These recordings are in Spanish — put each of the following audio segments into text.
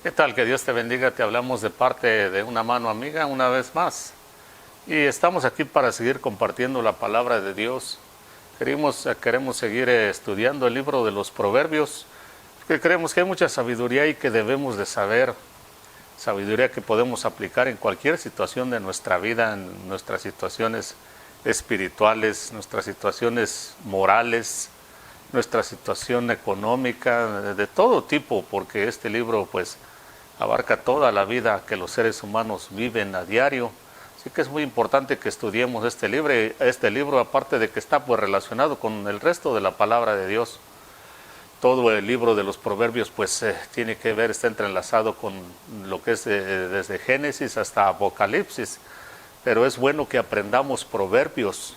¿Qué tal? Que Dios te bendiga. Te hablamos de parte de una mano amiga una vez más. Y estamos aquí para seguir compartiendo la palabra de Dios. Queremos seguir estudiando el libro de los Proverbios, que creemos que hay mucha sabiduría y que debemos de saber. Sabiduría que podemos aplicar en cualquier situación de nuestra vida, en nuestras situaciones espirituales, nuestras situaciones morales, nuestra situación económica, de todo tipo, porque este libro pues abarca toda la vida que los seres humanos viven a diario. Así que es muy importante que estudiemos este libro, aparte de que está pues relacionado con el resto de la palabra de Dios. Todo el libro de los Proverbios pues tiene que ver, está entrelazado con lo que es desde Génesis hasta Apocalipsis. Pero es bueno que aprendamos proverbios,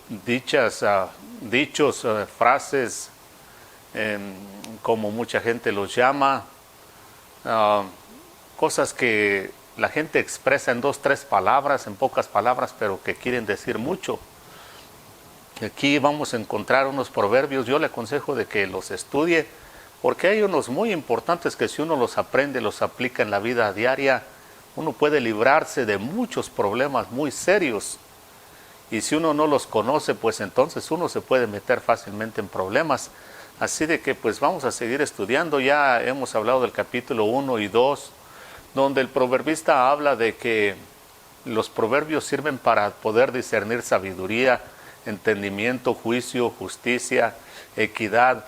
dichos, frases, como mucha gente los llama, uh, cosas que la gente expresa en 2, 3 palabras, en pocas palabras, pero que quieren decir mucho. Aquí vamos a encontrar unos proverbios. Yo le aconsejo de que los estudie, porque hay unos muy importantes que si uno los aprende, los aplica en la vida diaria, uno puede librarse de muchos problemas muy serios. Y si uno no los conoce, pues entonces uno se puede meter fácilmente en problemas. Así de que pues vamos a seguir estudiando. Ya hemos hablado del capítulo 1 y 2, donde el proverbista habla de que los proverbios sirven para poder discernir sabiduría, entendimiento, juicio, justicia, equidad,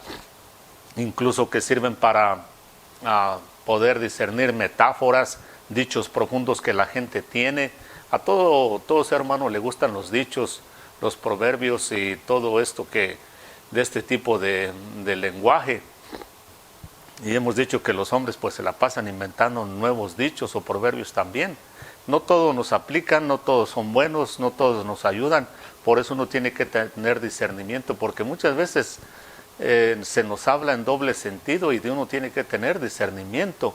incluso que sirven para poder discernir metáforas, dichos profundos que la gente tiene. A todo ser humano le gustan los dichos, los proverbios y todo esto de este tipo de lenguaje. Y hemos dicho que los hombres pues se la pasan inventando nuevos dichos o proverbios también. No todos nos aplican, no todos son buenos, no todos nos ayudan. Por eso uno tiene que tener discernimiento, porque muchas veces se nos habla en doble sentido y de uno tiene que tener discernimiento.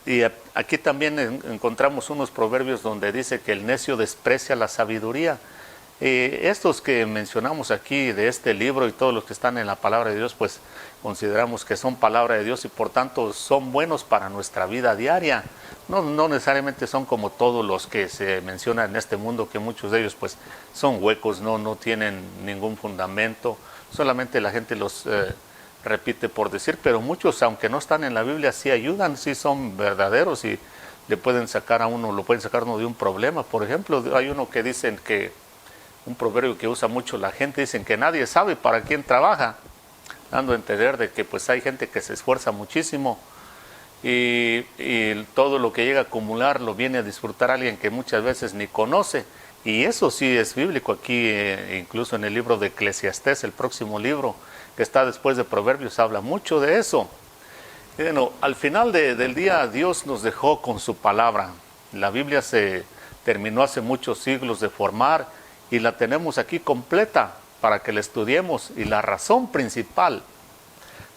Y aquí también encontramos unos proverbios donde dice que el necio desprecia la sabiduría. Estos que mencionamos aquí de este libro y todos los que están en la palabra de Dios, pues consideramos que son palabra de Dios y por tanto son buenos para nuestra vida diaria. No necesariamente son como todos los que se mencionan en este mundo, que muchos de ellos pues son huecos, no tienen ningún fundamento, solamente la gente los repite por decir, pero muchos, aunque no están en la Biblia, sí ayudan, sí son verdaderos y lo pueden sacar a uno de un problema. Por ejemplo, hay uno que dicen que, un proverbio que usa mucho la gente, dicen que nadie sabe para quién trabaja, dando a entender de que pues hay gente que se esfuerza muchísimo y todo lo que llega a acumular lo viene a disfrutar alguien que muchas veces ni conoce. Y eso sí es bíblico aquí, incluso en el libro de Eclesiastés, el próximo libro que está después de Proverbios, habla mucho de eso. Y bueno, al final del día Dios nos dejó con su palabra. La Biblia se terminó hace muchos siglos de formar y la tenemos aquí completa para que la estudiemos. Y la razón principal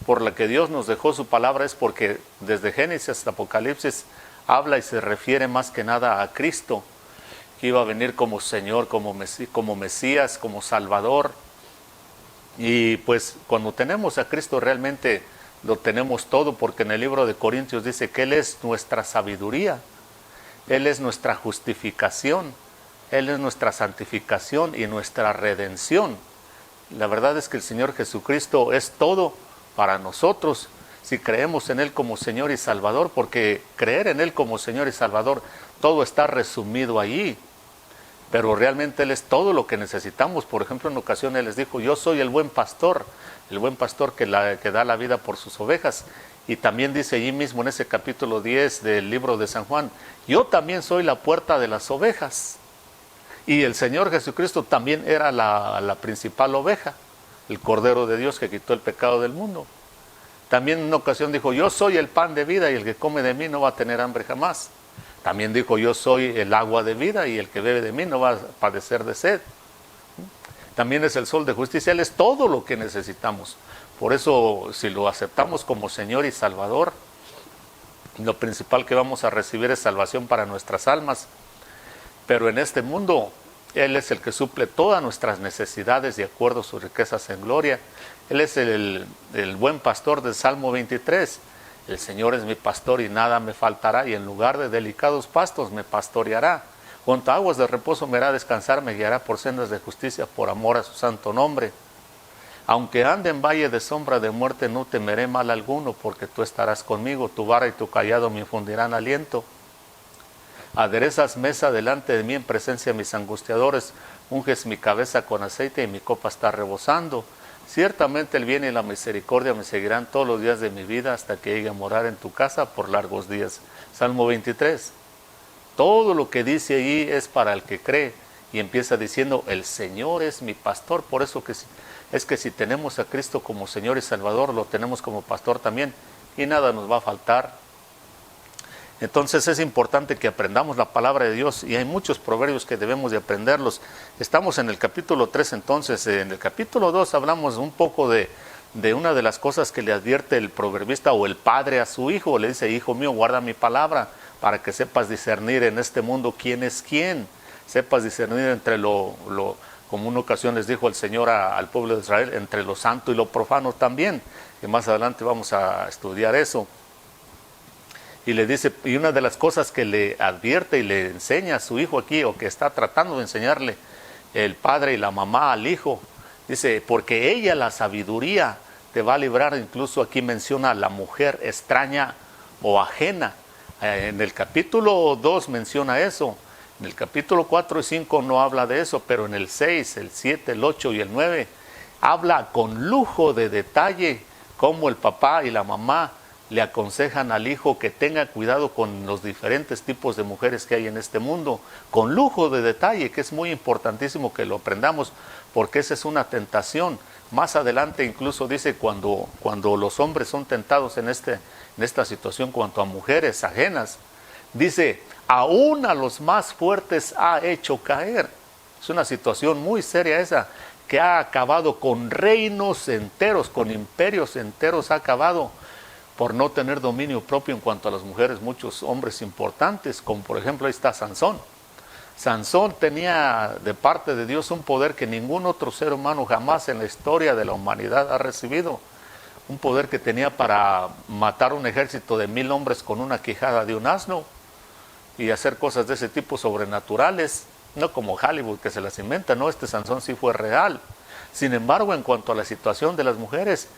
por la que Dios nos dejó su palabra es porque desde Génesis hasta Apocalipsis habla y se refiere más que nada a Cristo, que iba a venir como Señor, como Mesías, como Salvador. Y pues cuando tenemos a Cristo realmente lo tenemos todo, porque en el libro de Corintios dice que Él es nuestra sabiduría, Él es nuestra justificación, Él es nuestra santificación y nuestra redención. La verdad es que el Señor Jesucristo es todo para nosotros si creemos en Él como Señor y Salvador, porque creer en Él como Señor y Salvador, todo está resumido allí. Pero realmente Él es todo lo que necesitamos. Por ejemplo, en ocasiones Él les dijo, yo soy el buen pastor que da la vida por sus ovejas. Y también dice allí mismo en ese capítulo 10 del libro de San Juan, yo también soy la puerta de las ovejas. Y el Señor Jesucristo también era la principal oveja, el Cordero de Dios que quitó el pecado del mundo. También en una ocasión dijo, yo soy el pan de vida y el que come de mí no va a tener hambre jamás. También dijo, yo soy el agua de vida y el que bebe de mí no va a padecer de sed. También es el sol de justicia, Él es todo lo que necesitamos. Por eso, si lo aceptamos como Señor y Salvador, lo principal que vamos a recibir es salvación para nuestras almas. Pero en este mundo, Él es el que suple todas nuestras necesidades de acuerdo a sus riquezas en gloria. Él es el buen pastor del Salmo 23. El Señor es mi pastor y nada me faltará, y en lugar de delicados pastos me pastoreará. Junto a aguas de reposo me hará descansar, me guiará por sendas de justicia por amor a su santo nombre. Aunque ande en valle de sombra de muerte, no temeré mal alguno, porque tú estarás conmigo, tu vara y tu cayado me infundirán aliento. Aderezas mesa delante de mí en presencia de mis angustiadores, unges mi cabeza con aceite y mi copa está rebosando. Ciertamente el bien y la misericordia me seguirán todos los días de mi vida hasta que llegue a morar en tu casa por largos días. Salmo 23. Todo lo que dice allí es para el que cree, y empieza diciendo, el Señor es mi pastor. Por eso es que si tenemos a Cristo como Señor y Salvador, lo tenemos como pastor también, y nada nos va a faltar. Entonces es importante que aprendamos la palabra de Dios, y hay muchos proverbios que debemos de aprenderlos. Estamos en el capítulo 3, entonces en el capítulo 2 hablamos un poco de una de las cosas que le advierte el proverbista o el padre a su hijo. Le dice, hijo mío, guarda mi palabra para que sepas discernir en este mundo quién es quién. Sepas discernir entre como una ocasión les dijo el Señor al pueblo de Israel, entre lo santo y lo profano también, que más adelante vamos a estudiar eso. Y le dice, y una de las cosas que le advierte y le enseña a su hijo aquí, o que está tratando de enseñarle el padre y la mamá al hijo, dice, porque ella, la sabiduría, te va a librar. Incluso aquí menciona a la mujer extraña o ajena. En el capítulo 2 menciona eso. En el capítulo 4 y 5 no habla de eso, pero en el 6, el 7, el 8 y el 9 habla con lujo de detalle cómo el papá y la mamá le aconsejan al hijo que tenga cuidado con los diferentes tipos de mujeres que hay en este mundo, con lujo de detalle, que es muy importantísimo que lo aprendamos, porque esa es una tentación. Más adelante incluso dice, cuando los hombres son tentados en esta situación cuanto a mujeres ajenas, dice, aún a los más fuertes ha hecho caer. Es una situación muy seria esa, que ha acabado con reinos enteros, con imperios enteros, ha acabado por no tener dominio propio en cuanto a las mujeres. Muchos hombres importantes, como por ejemplo ahí está Sansón. Sansón tenía de parte de Dios un poder que ningún otro ser humano jamás en la historia de la humanidad ha recibido. Un poder que tenía para matar un ejército de 1000 hombres con una quijada de un asno y hacer cosas de ese tipo sobrenaturales, no como Hollywood que se las inventa, no, este Sansón sí fue real. Sin embargo, en cuanto a la situación de las mujeres,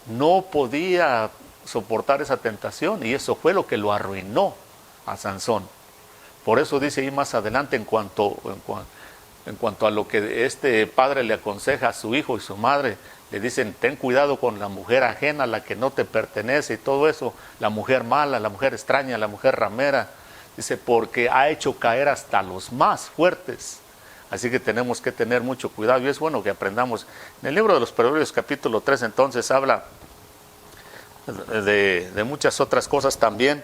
no podía soportar esa tentación, y eso fue lo que lo arruinó a Sansón. Por eso dice ahí más adelante, en cuanto a lo que este padre le aconseja a su hijo y su madre, le dicen, ten cuidado con la mujer ajena, la que no te pertenece y todo eso, la mujer mala, la mujer extraña, la mujer ramera, dice, porque ha hecho caer hasta los más fuertes. Así que tenemos que tener mucho cuidado, y es bueno que aprendamos. En el libro de los Proverbios capítulo 3 entonces habla de muchas otras cosas también,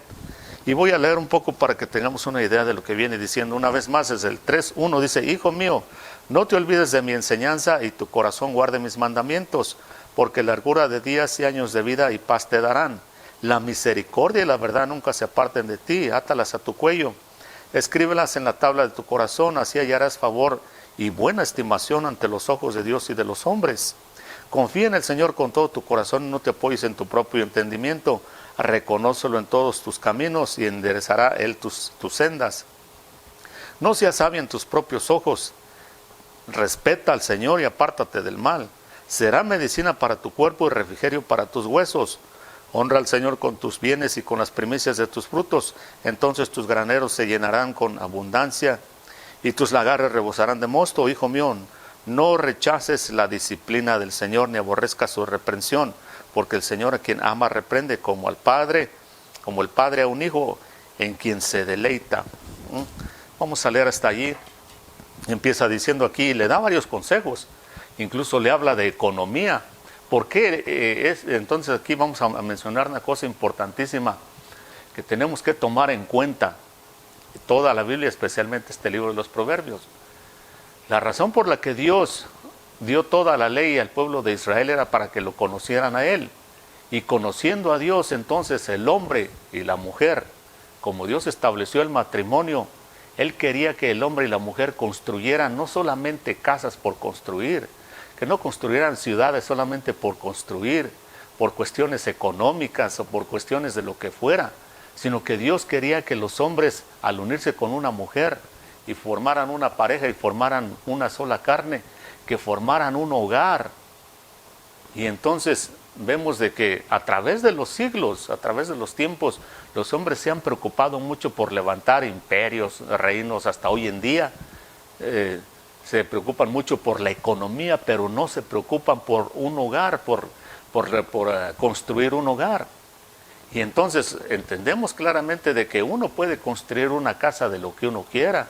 y voy a leer un poco para que tengamos una idea de lo que viene diciendo. Una vez más, desde el 3:1 dice, hijo mío, no te olvides de mi enseñanza, y tu corazón guarde mis mandamientos, porque largura de días y años de vida y paz te darán. La misericordia y la verdad nunca se aparten de ti, átalas a tu cuello, escríbelas en la tabla de tu corazón, así hallarás favor y buena estimación ante los ojos de Dios y de los hombres. Confía en el Señor con todo tu corazón, no te apoyes en tu propio entendimiento, reconócelo en todos tus caminos y enderezará Él tus sendas. No seas sabio en tus propios ojos, respeta al Señor y apártate del mal. Será medicina para tu cuerpo y refrigerio para tus huesos. Honra al Señor con tus bienes y con las primicias de tus frutos, entonces tus graneros se llenarán con abundancia y tus lagares rebosarán de mosto. Hijo mío, no rechaces la disciplina del Señor ni aborrezcas su reprensión, porque el Señor a quien ama reprende, como el Padre a un hijo en quien se deleita. Vamos a leer hasta allí. Empieza diciendo aquí, le da varios consejos, incluso le habla de economía. ¿Por qué? Entonces aquí vamos a mencionar una cosa importantísima que tenemos que tomar en cuenta, toda la Biblia, especialmente este libro de los Proverbios. La razón por la que Dios dio toda la ley al pueblo de Israel era para que lo conocieran a Él. Y conociendo a Dios, entonces el hombre y la mujer, como Dios estableció el matrimonio, Él quería que el hombre y la mujer construyeran no solamente casas por construir, que no construyeran ciudades solamente por construir, por cuestiones económicas o por cuestiones de lo que fuera, sino que Dios quería que los hombres, al unirse con una mujer y formaran una pareja y formaran una sola carne, que formaran un hogar. Y entonces vemos de que a través de los siglos, a través de los tiempos, los hombres se han preocupado mucho por levantar imperios, reinos, hasta hoy en día. Se preocupan mucho por la economía, pero no se preocupan por un hogar, por construir un hogar. Y entonces entendemos claramente de que uno puede construir una casa de lo que uno quiera,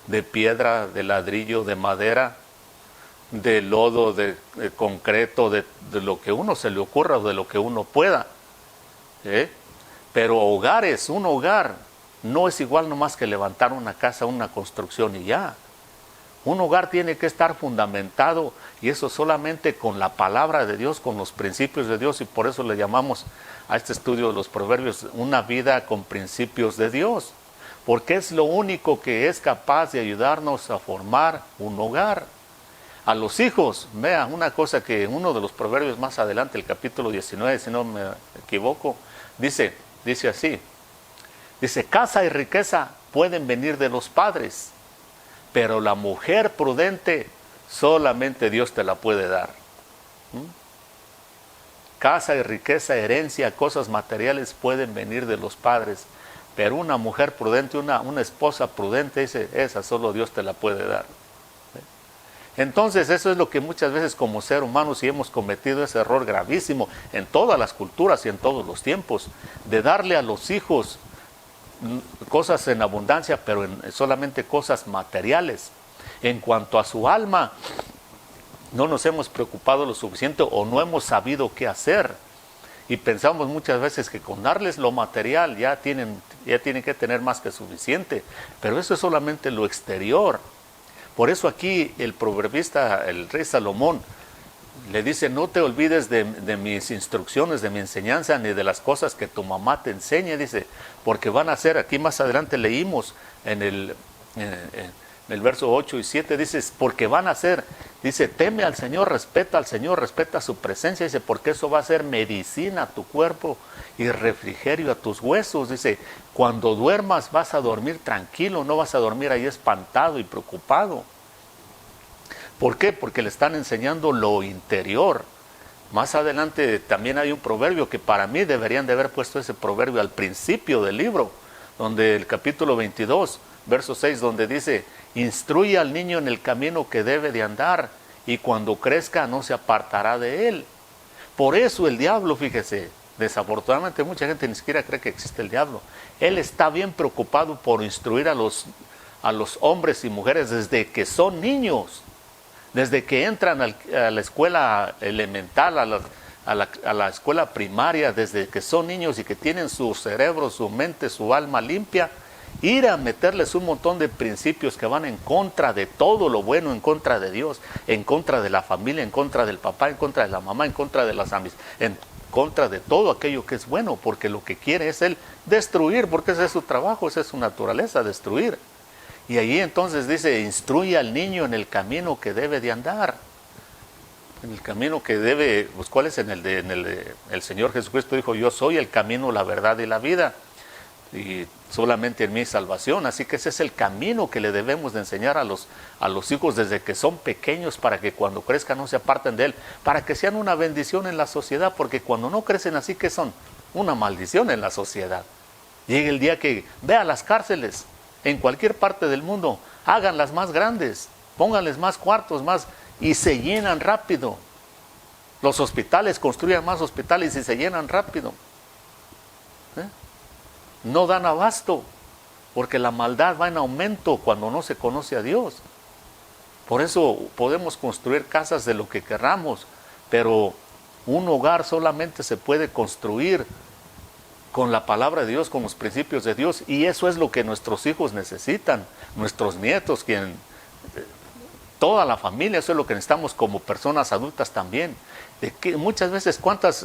de piedra, de ladrillo, de madera, de lodo, de concreto, de lo que uno se le ocurra o de lo que uno pueda. Pero hogares, un hogar no es igual nomás que levantar una casa, una construcción y ya. Un hogar tiene que estar fundamentado, y eso solamente con la palabra de Dios, con los principios de Dios, y por eso le llamamos a este estudio de los proverbios una vida con principios de Dios, porque es lo único que es capaz de ayudarnos a formar un hogar. A los hijos, vea, una cosa que uno de los proverbios más adelante, el capítulo 19, si no me equivoco, dice así, dice: casa y riqueza pueden venir de los padres, pero la mujer prudente solamente Dios te la puede dar. Casa y riqueza, herencia, cosas materiales pueden venir de los padres, pero una mujer prudente, una esposa prudente, dice, esa solo Dios te la puede dar. Entonces eso es lo que muchas veces como ser humanos sí hemos cometido, ese error gravísimo en todas las culturas y en todos los tiempos, de darle a los hijos cosas en abundancia, pero solamente cosas materiales. En cuanto a su alma, no nos hemos preocupado lo suficiente o no hemos sabido qué hacer. Y pensamos muchas veces que con darles lo material ya tienen que tener más que suficiente. Pero eso es solamente lo exterior. Por eso aquí el proverbista, el rey Salomón, le dice: no te olvides de mis instrucciones, de mi enseñanza, ni de las cosas que tu mamá te enseñe, dice, porque van a ser, aquí más adelante leímos en el verso 8 y 7, dice, porque van a ser, dice, teme al Señor, respeta su presencia, dice, porque eso va a ser medicina a tu cuerpo y refrigerio a tus huesos, dice, cuando duermas vas a dormir tranquilo, no vas a dormir ahí espantado y preocupado. ¿Por qué? Porque le están enseñando lo interior. Más adelante también hay un proverbio que para mí deberían de haber puesto ese proverbio al principio del libro, donde el capítulo 22, verso 6, donde dice, instruye al niño en el camino que debe de andar, y cuando crezca no se apartará de él. Por eso el diablo, fíjese, desafortunadamente mucha gente ni siquiera cree que existe el diablo. Él está bien preocupado por instruir a los hombres y mujeres desde que son niños. Desde que entran a la escuela elemental, a la escuela primaria, desde que son niños y que tienen su cerebro, su mente, su alma limpia, ir a meterles un montón de principios que van en contra de todo lo bueno, en contra de Dios, en contra de la familia, en contra del papá, en contra de la mamá, en contra de las amistades, en contra de todo aquello que es bueno, porque lo que quiere es él destruir, porque ese es su trabajo, esa es su naturaleza, destruir. Y allí entonces dice, instruye al niño en el camino que debe de andar. En el camino que debe, pues ¿cuál es? El Señor Jesucristo dijo, yo soy el camino, la verdad y la vida. Y solamente en mí salvación. Así que ese es el camino que le debemos de enseñar a los hijos desde que son pequeños, para que cuando crezcan no se aparten de él, para que sean una bendición en la sociedad, porque cuando no crecen así, ¿qué son? Una maldición en la sociedad. Llega el día que vea las cárceles en cualquier parte del mundo, háganlas más grandes, pónganles más cuartos, más, y se llenan rápido. Los hospitales, construyan más hospitales y se llenan rápido. No dan abasto, porque la maldad va en aumento cuando no se conoce a Dios. Por eso podemos construir casas de lo que querramos, pero un hogar solamente se puede construir con la palabra de Dios, con los principios de Dios, y eso es lo que nuestros hijos necesitan, nuestros nietos, toda la familia, eso es lo que necesitamos como personas adultas también. De que muchas veces, ¿cuántas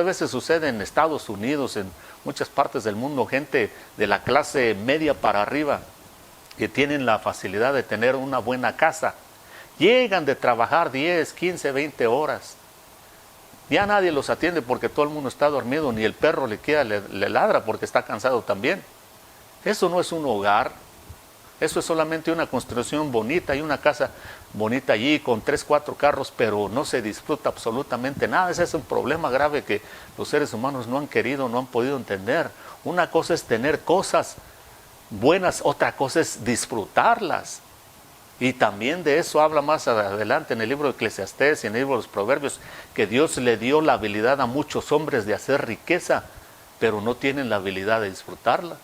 veces sucede en Estados Unidos, en muchas partes del mundo, gente de la clase media para arriba, que tienen la facilidad de tener una buena casa, llegan de trabajar 10, 15, 20 horas, Ya nadie los atiende porque todo el mundo está dormido, ni el perro le ladra porque está cansado también. Eso no es un hogar, eso es solamente una construcción bonita, hay una casa bonita allí con 3, 4 carros, pero no se disfruta absolutamente nada. Ese es un problema grave que los seres humanos no han querido, no han podido entender. Una cosa es tener cosas buenas, otra cosa es disfrutarlas. Y también de eso habla más adelante en el libro de Eclesiastés y en el libro de los Proverbios, que Dios le dio la habilidad a muchos hombres de hacer riqueza, pero no tienen la habilidad de disfrutarla.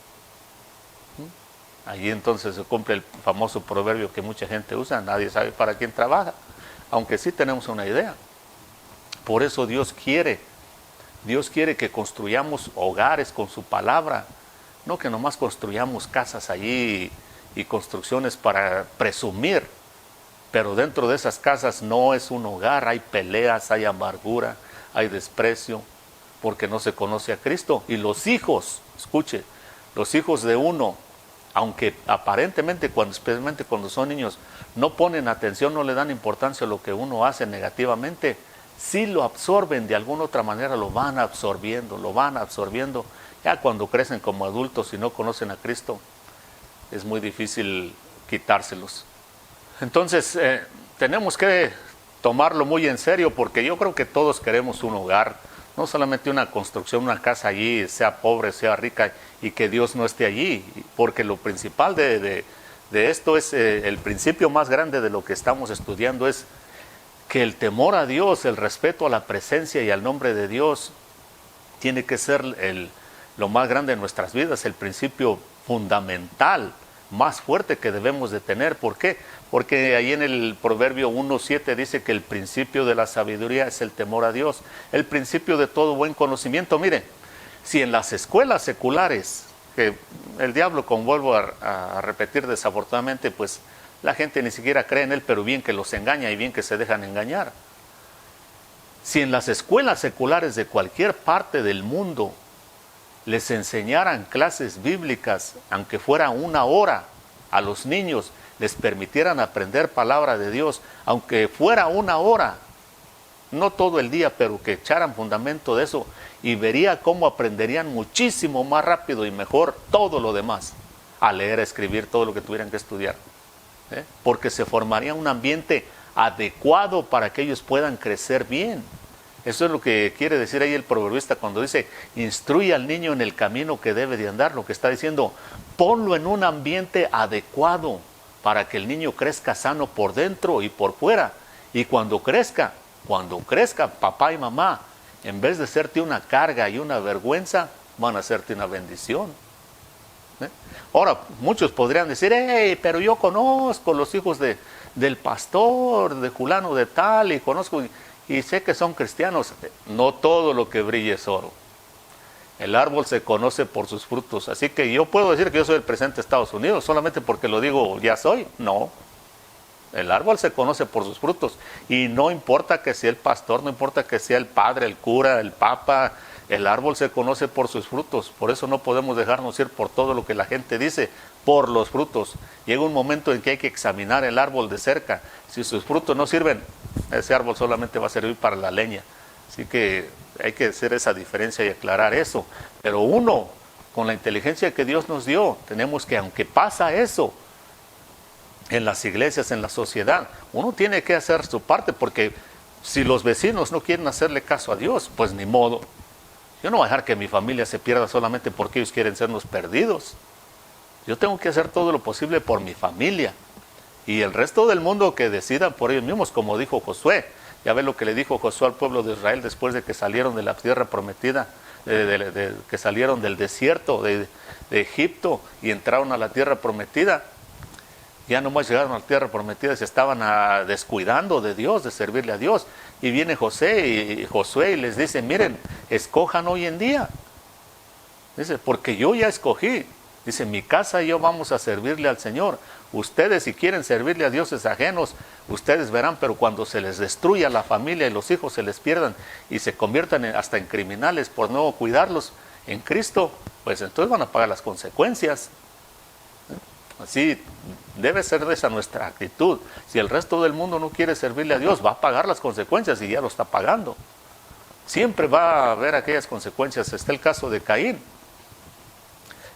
Allí entonces se cumple el famoso proverbio que mucha gente usa: nadie sabe para quién trabaja, aunque sí tenemos una idea. Por eso Dios quiere que construyamos hogares con su palabra, no que nomás construyamos casas allí y construcciones para presumir, pero dentro de esas casas no es un hogar, hay peleas, hay amargura, hay desprecio, porque no se conoce a Cristo. Y los hijos, escuche, los hijos de uno, aunque aparentemente, especialmente cuando son niños, no ponen atención, no le dan importancia a lo que uno hace negativamente, sí lo absorben de alguna otra manera, lo van absorbiendo. Ya cuando crecen como adultos y no conocen a Cristo, es muy difícil quitárselos. Entonces, tenemos que tomarlo muy en serio, porque yo creo que todos queremos un hogar, no solamente una construcción, una casa allí, sea pobre, sea rica, y que Dios no esté allí, porque lo principal de esto es, el principio más grande de lo que estamos estudiando es que el temor a Dios, el respeto a la presencia y al nombre de Dios, tiene que ser lo más grande de nuestras vidas, el principio fundamental, más fuerte que debemos de tener. ¿Por qué? Porque ahí en el Proverbio 1:7 dice que el principio de la sabiduría es el temor a Dios, el principio de todo buen conocimiento. Mire, si en las escuelas seculares, que el diablo, como vuelvo a repetir desafortunadamente, pues la gente ni siquiera cree en él, pero bien que los engaña y bien que se dejan engañar. Si en las escuelas seculares de cualquier parte del mundo les enseñaran clases bíblicas, aunque fuera 1 hora, a los niños, les permitieran aprender palabra de Dios, aunque fuera 1 hora, no todo el día, pero que echaran fundamento de eso, y vería cómo aprenderían muchísimo más rápido y mejor todo lo demás, a leer, a escribir, todo lo que tuvieran que estudiar, porque se formaría un ambiente adecuado para que ellos puedan crecer bien. Eso es lo que quiere decir ahí el proverbista cuando dice: instruye al niño en el camino que debe de andar. Lo que está diciendo, ponlo en un ambiente adecuado para que el niño crezca sano por dentro y por fuera. Y cuando crezca, papá y mamá, en vez de serte una carga y una vergüenza, van a hacerte una bendición. Ahora, muchos podrían decir: pero yo conozco los hijos del pastor, de fulano de tal, y conozco y sé que son cristianos. No todo lo que brilla es oro. El árbol se conoce por sus frutos. Así que yo puedo decir que yo soy el presidente de Estados Unidos solamente porque lo digo ya soy. No. El árbol se conoce por sus frutos. Y no importa que sea el pastor, no importa que sea el padre, el cura, el papa, el árbol se conoce por sus frutos. Por eso no podemos dejarnos ir por todo lo que la gente dice, por los frutos. Llega un momento en que hay que examinar el árbol de cerca. Si sus frutos no sirven, ese árbol solamente va a servir para la leña. Así que hay que hacer esa diferencia y aclarar eso. Pero uno, con la inteligencia que Dios nos dio, tenemos que, aunque pasa eso en las iglesias, en la sociedad, uno tiene que hacer su parte, porque si los vecinos no quieren hacerle caso a Dios, pues ni modo. Yo no voy a dejar que mi familia se pierda solamente porque ellos quieren sernos perdidos. Yo tengo que hacer todo lo posible por mi familia. Y el resto del mundo que decidan por ellos mismos, como dijo Josué. Ya ve lo que le dijo Josué al pueblo de Israel después de que salieron de la tierra prometida, que salieron del desierto de Egipto y entraron a la tierra prometida. Ya nomás llegaron a la tierra prometida y se estaban descuidando de Dios, de servirle a Dios. Y viene Josué y les dice: miren, escojan hoy en día. Dice: porque yo ya escogí. Dice: mi casa y yo vamos a servirle al Señor. Ustedes, si quieren servirle a dioses ajenos, ustedes verán, pero cuando se les destruya la familia y los hijos se les pierdan y se conviertan hasta en criminales por no cuidarlos en Cristo, pues entonces van a pagar las consecuencias. Así debe ser esa nuestra actitud. Si el resto del mundo no quiere servirle a Dios, va a pagar las consecuencias y ya lo está pagando. siempre va a haber aquellas consecuencias. Está el caso de Caín.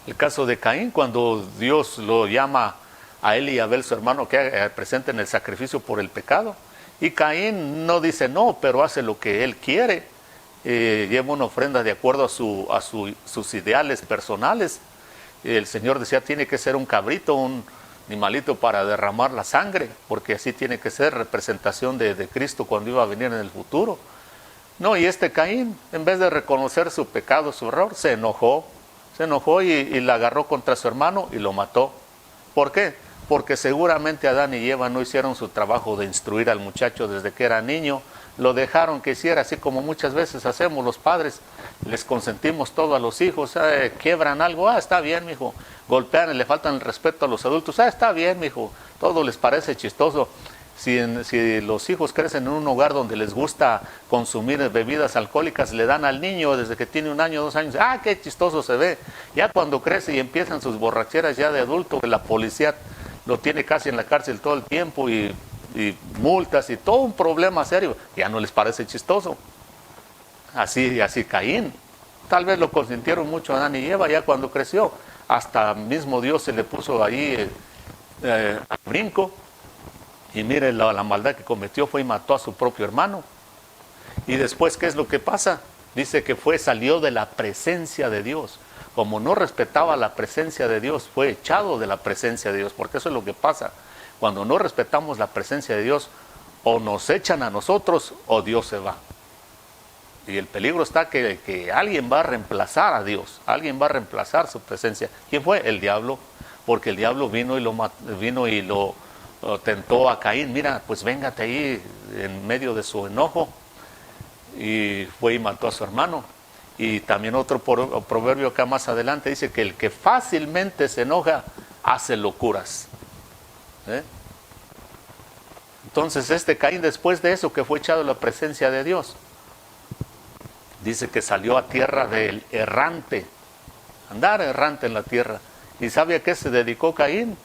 El caso de Caín, cuando Dios lo llama a él y a Abel, su hermano, que presenten el sacrificio por el pecado. Y Caín no dice no, pero hace lo que él quiere. Lleva una ofrenda de acuerdo a sus ideales personales. El Señor decía, tiene que ser un cabrito, un animalito para derramar la sangre, porque así tiene que ser representación de Cristo cuando iba a venir en el futuro. No, y este Caín, en vez de reconocer su pecado, su error, se enojó y la agarró contra su hermano y lo mató. ¿Por qué? Porque seguramente Adán y Eva no hicieron su trabajo de instruir al muchacho desde que era niño, lo dejaron que hiciera, así como muchas veces hacemos los padres, les consentimos todo a los hijos, quiebran algo, está bien, mijo, golpean, le faltan el respeto a los adultos, está bien, mijo, todo les parece chistoso. Si los hijos crecen en un hogar donde les gusta consumir bebidas alcohólicas, le dan al niño desde que tiene 1 año, 2 años, qué chistoso se ve. Ya cuando crece y empiezan sus borracheras ya de adulto, la policía lo tiene casi en la cárcel todo el tiempo y multas y todo un problema serio, ya no les parece chistoso. Así Caín. Tal vez lo consintieron mucho a Adán y Eva ya cuando creció. Hasta mismo Dios se le puso ahí al brinco. Y mire la maldad que cometió, fue y mató a su propio hermano. Y después, ¿qué es lo que pasa? Dice que salió de la presencia de Dios. Como no respetaba la presencia de Dios, fue echado de la presencia de Dios, porque eso es lo que pasa. Cuando no respetamos la presencia de Dios, o nos echan a nosotros, o Dios se va. Y el peligro está que alguien va a reemplazar a Dios, alguien va a reemplazar su presencia. ¿Quién fue? El diablo, porque el diablo vino y lo tentó a Caín, mira, pues véngate ahí en medio de su enojo, y fue y mató a su hermano. Y también otro proverbio acá más adelante dice que el que fácilmente se enoja hace locuras. Entonces este Caín, después de eso, que fue echado de la presencia de Dios, dice que salió a tierra del errante, andar errante en la tierra. ¿Y sabe a qué se dedicó Caín?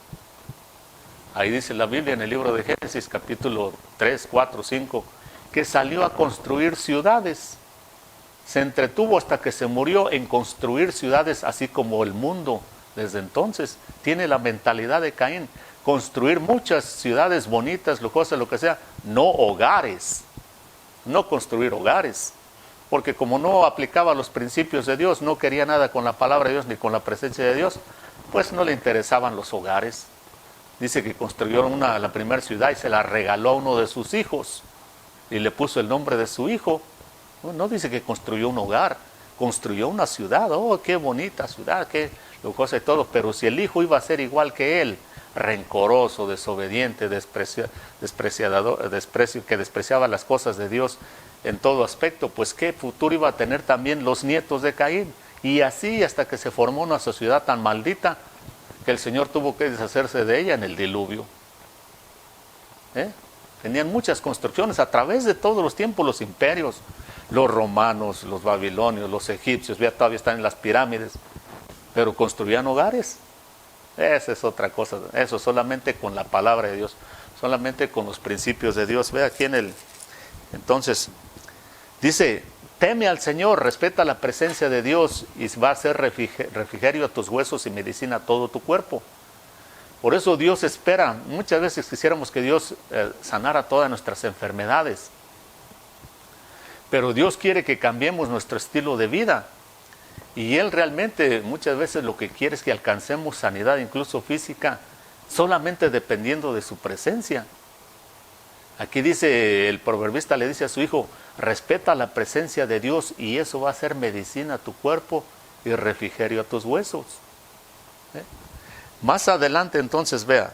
Ahí dice la Biblia en el libro de Génesis, capítulo 3, 4, 5, que salió a construir ciudades. Se entretuvo hasta que se murió en construir ciudades, así como el mundo desde entonces tiene la mentalidad de Caín. Construir muchas ciudades bonitas, lujosas, lo que sea, no hogares. No construir hogares. Porque como no aplicaba los principios de Dios, no quería nada con la palabra de Dios ni con la presencia de Dios, pues no le interesaban los hogares. Dice que construyó la primera ciudad y se la regaló a uno de sus hijos y le puso el nombre de su hijo. No dice que construyó un hogar, construyó una ciudad. Oh, qué bonita ciudad, qué lujosa y todo. Pero si el hijo iba a ser igual que él, rencoroso, desobediente, que despreciaba las cosas de Dios en todo aspecto, pues qué futuro iba a tener también los nietos de Caín. Y así hasta que se formó una sociedad tan maldita que el Señor tuvo que deshacerse de ella en el diluvio. Tenían muchas construcciones a través de todos los tiempos, los imperios, los romanos, los babilonios, los egipcios, ya todavía están en las pirámides, pero construían hogares. Esa es otra cosa, eso solamente con la palabra de Dios, solamente con los principios de Dios. Ve aquí entonces, dice, teme al Señor, respeta la presencia de Dios y va a ser refrigerio a tus huesos y medicina a todo tu cuerpo. Por eso Dios espera, muchas veces quisiéramos que Dios sanara todas nuestras enfermedades, pero Dios quiere que cambiemos nuestro estilo de vida y Él realmente muchas veces lo que quiere es que alcancemos sanidad, incluso física, solamente dependiendo de su presencia. Aquí dice, el proverbista le dice a su hijo, respeta la presencia de Dios y eso va a ser medicina a tu cuerpo y refrigerio a tus huesos. Más adelante entonces vea,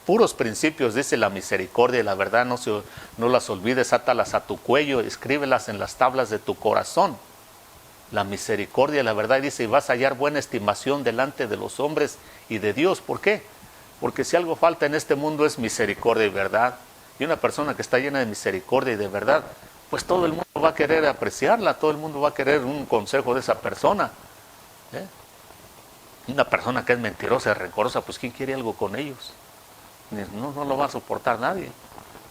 puros principios, dice la misericordia y la verdad, no las olvides, átalas a tu cuello, escríbelas en las tablas de tu corazón. La misericordia y la verdad, dice, y vas a hallar buena estimación delante de los hombres y de Dios. ¿Por qué? Porque si algo falta en este mundo es misericordia y verdad. Y una persona que está llena de misericordia y de verdad, pues todo el mundo va a querer apreciarla, todo el mundo va a querer un consejo de esa persona. Una persona que es mentirosa y rencorosa, pues ¿quién quiere algo con ellos? No lo va a soportar nadie.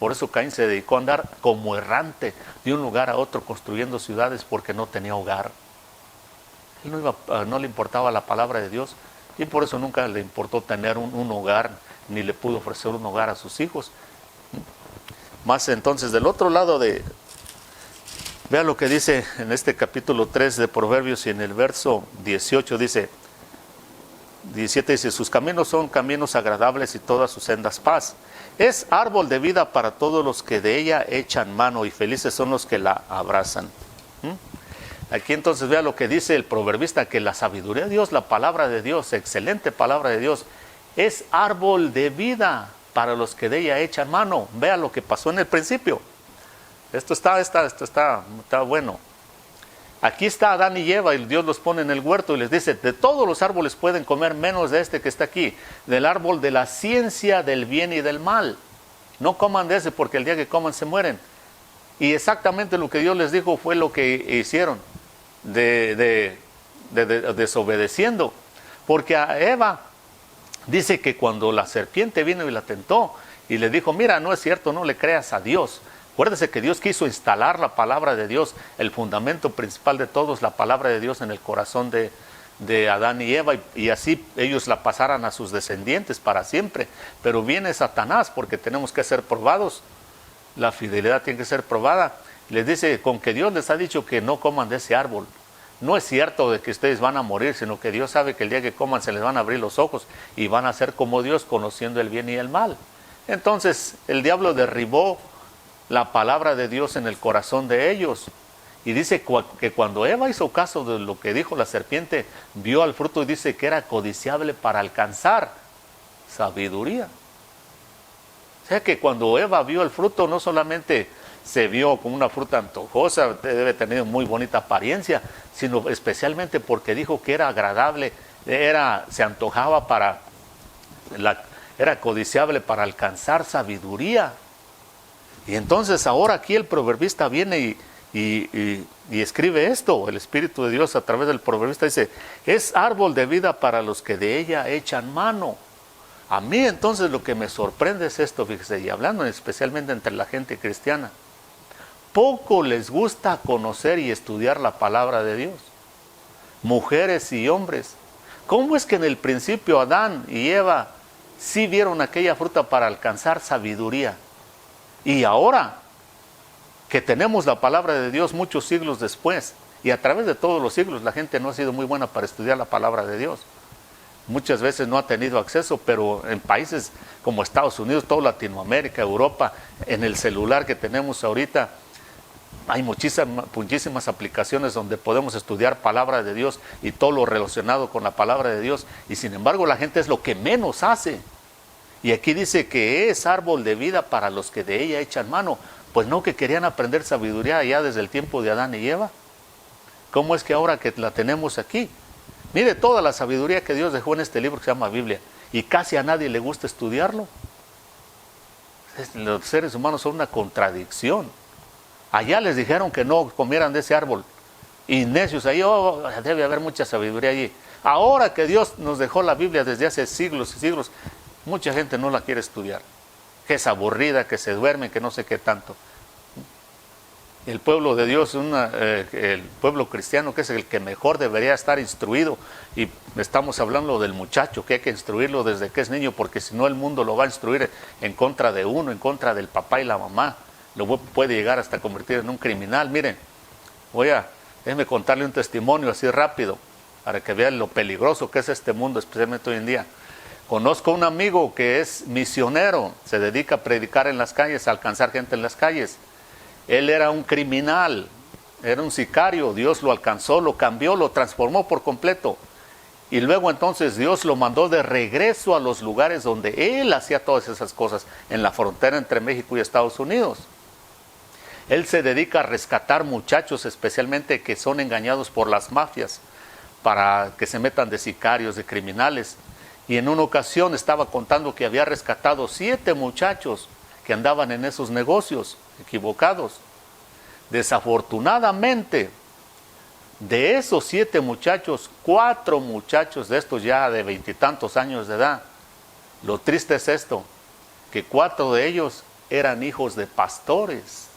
Por eso Caín se dedicó a andar como errante de un lugar a otro construyendo ciudades porque no tenía hogar. Él no le importaba la palabra de Dios y por eso nunca le importó tener un hogar, ni le pudo ofrecer un hogar a sus hijos. Más entonces del otro lado vea lo que dice en este capítulo 3 de Proverbios y en el verso 18 dice, 17 dice, sus caminos son caminos agradables y todas sus sendas paz. Es árbol de vida para todos los que de ella echan mano y felices son los que la abrazan. Aquí entonces vea lo que dice el proverbista, que la sabiduría de Dios, la palabra de Dios, excelente palabra de Dios, es árbol de vida para los que de ella echan mano. Vea lo que pasó en el principio. Esto está bueno. Aquí está Adán y Eva y Dios los pone en el huerto y les dice, de todos los árboles pueden comer menos de este que está aquí, del árbol de la ciencia del bien y del mal. No coman de ese porque el día que coman se mueren. Y exactamente lo que Dios les dijo fue lo que hicieron, desobedeciendo. Porque a Eva dice que cuando la serpiente vino y la tentó y le dijo, mira, no es cierto, no le creas a Dios. Acuérdese que Dios quiso instalar la palabra de Dios, el fundamento principal de todos, la palabra de Dios en el corazón de Adán y Eva, y así ellos la pasaran a sus descendientes para siempre. Pero viene Satanás, porque tenemos que ser probados, la fidelidad tiene que ser probada. Les dice, con que Dios les ha dicho que no coman de ese árbol, no es cierto de que ustedes van a morir, sino que Dios sabe que el día que coman se les van a abrir los ojos y van a ser como Dios, conociendo el bien y el mal. Entonces el diablo derribó la palabra de Dios en el corazón de ellos. Y dice que cuando Eva hizo caso de lo que dijo la serpiente, vio al fruto y dice que era codiciable para alcanzar sabiduría. O sea que cuando Eva vio el fruto, no solamente se vio como una fruta antojosa, debe tener muy bonita apariencia, sino especialmente porque dijo que era agradable, se antojaba era codiciable para alcanzar sabiduría. Y entonces ahora aquí el proverbista viene y escribe esto, el Espíritu de Dios a través del proverbista dice, es árbol de vida para los que de ella echan mano. A mí entonces lo que me sorprende es esto, fíjese, y hablando especialmente entre la gente cristiana, poco les gusta conocer y estudiar la palabra de Dios. Mujeres y hombres, ¿cómo es que en el principio Adán y Eva sí vieron aquella fruta para alcanzar sabiduría? Y ahora que tenemos la palabra de Dios muchos siglos después, y a través de todos los siglos la gente no ha sido muy buena para estudiar la palabra de Dios. Muchas veces no ha tenido acceso, pero en países como Estados Unidos, toda Latinoamérica, Europa, en el celular que tenemos ahorita, hay muchísimas aplicaciones donde podemos estudiar palabra de Dios y todo lo relacionado con la palabra de Dios. Y sin embargo la gente es lo que menos hace. Y aquí dice que es árbol de vida para los que de ella echan mano. Pues no, que querían aprender sabiduría ya desde el tiempo de Adán y Eva. ¿Cómo es que ahora que la tenemos aquí? Mire toda la sabiduría que Dios dejó en este libro que se llama Biblia. Y casi a nadie le gusta estudiarlo. Los seres humanos son una contradicción. Allá les dijeron que no comieran de ese árbol. Y necios, ahí debe haber mucha sabiduría allí. Ahora que Dios nos dejó la Biblia desde hace siglos y siglos, mucha gente no la quiere estudiar, que es aburrida, que se duerme, que no sé qué tanto. El pueblo de Dios, el pueblo cristiano, que es el que mejor debería estar instruido, y estamos hablando del muchacho, que hay que instruirlo desde que es niño, porque si no el mundo lo va a instruir en contra de uno, en contra del papá y la mamá, lo puede llegar hasta convertir en un criminal. Miren, déjenme contarle un testimonio así rápido, para que vean lo peligroso que es este mundo, especialmente hoy en día. Conozco un amigo que es misionero, se dedica a predicar en las calles, a alcanzar gente en las calles. Él era un criminal, era un sicario, Dios lo alcanzó, lo cambió, lo transformó por completo. Y luego entonces Dios lo mandó de regreso a los lugares donde él hacía todas esas cosas, en la frontera entre México y Estados Unidos. Él se dedica a rescatar muchachos, especialmente que son engañados por las mafias, para que se metan de sicarios, de criminales. Y en una ocasión estaba contando que había rescatado 7 muchachos que andaban en esos negocios equivocados. Desafortunadamente, de esos 7 muchachos, 4 muchachos de estos ya de 20 y tantos años de edad, lo triste es esto, que 4 de ellos eran hijos de pastores.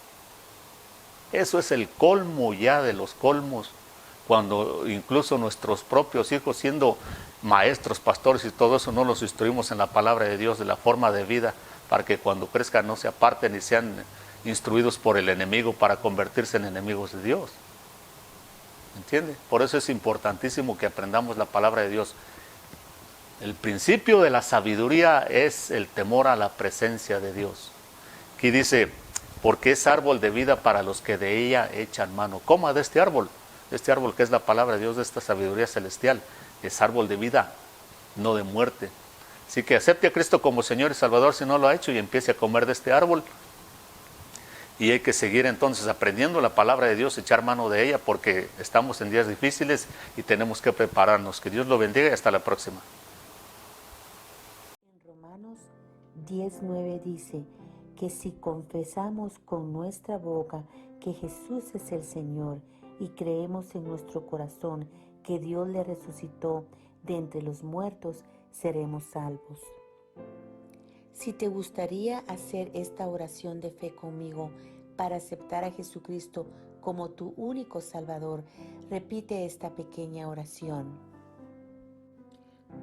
Eso es el colmo ya de los colmos, cuando incluso nuestros propios hijos, siendo maestros, pastores y todo eso, no los instruimos en la palabra de Dios, de la forma de vida, para que cuando crezcan no se aparten y sean instruidos por el enemigo para convertirse en enemigos de Dios. ¿Entiende? Por eso es importantísimo que aprendamos la palabra de Dios. El principio de la sabiduría es el temor a la presencia de Dios. Aquí dice, porque es árbol de vida para los que de ella echan mano. Coma de este árbol que es la palabra de Dios, de esta sabiduría celestial. Es árbol de vida, no de muerte. Así que acepte a Cristo como Señor y Salvador si no lo ha hecho y empiece a comer de este árbol. Y hay que seguir entonces aprendiendo la palabra de Dios, echar mano de ella, porque estamos en días difíciles y tenemos que prepararnos. Que Dios lo bendiga y hasta la próxima. En Romanos 10:9 dice que si confesamos con nuestra boca que Jesús es el Señor y creemos en nuestro corazón que Dios le resucitó de entre los muertos, seremos salvos. Si te gustaría hacer esta oración de fe conmigo para aceptar a Jesucristo como tu único Salvador, repite esta pequeña oración.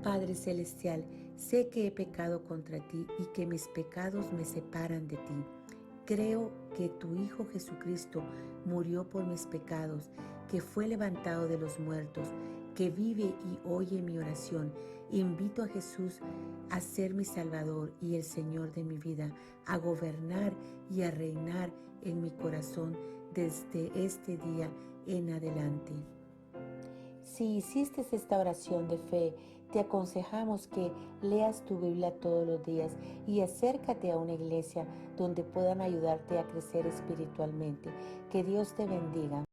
Padre Celestial, sé que he pecado contra ti y que mis pecados me separan de ti. Creo que tu Hijo Jesucristo murió por mis pecados, que fue levantado de los muertos, que vive y oye mi oración. Invito a Jesús a ser mi Salvador y el Señor de mi vida, a gobernar y a reinar en mi corazón desde este día en adelante. Si hiciste esta oración de fe, te aconsejamos que leas tu Biblia todos los días y acércate a una iglesia donde puedan ayudarte a crecer espiritualmente. Que Dios te bendiga.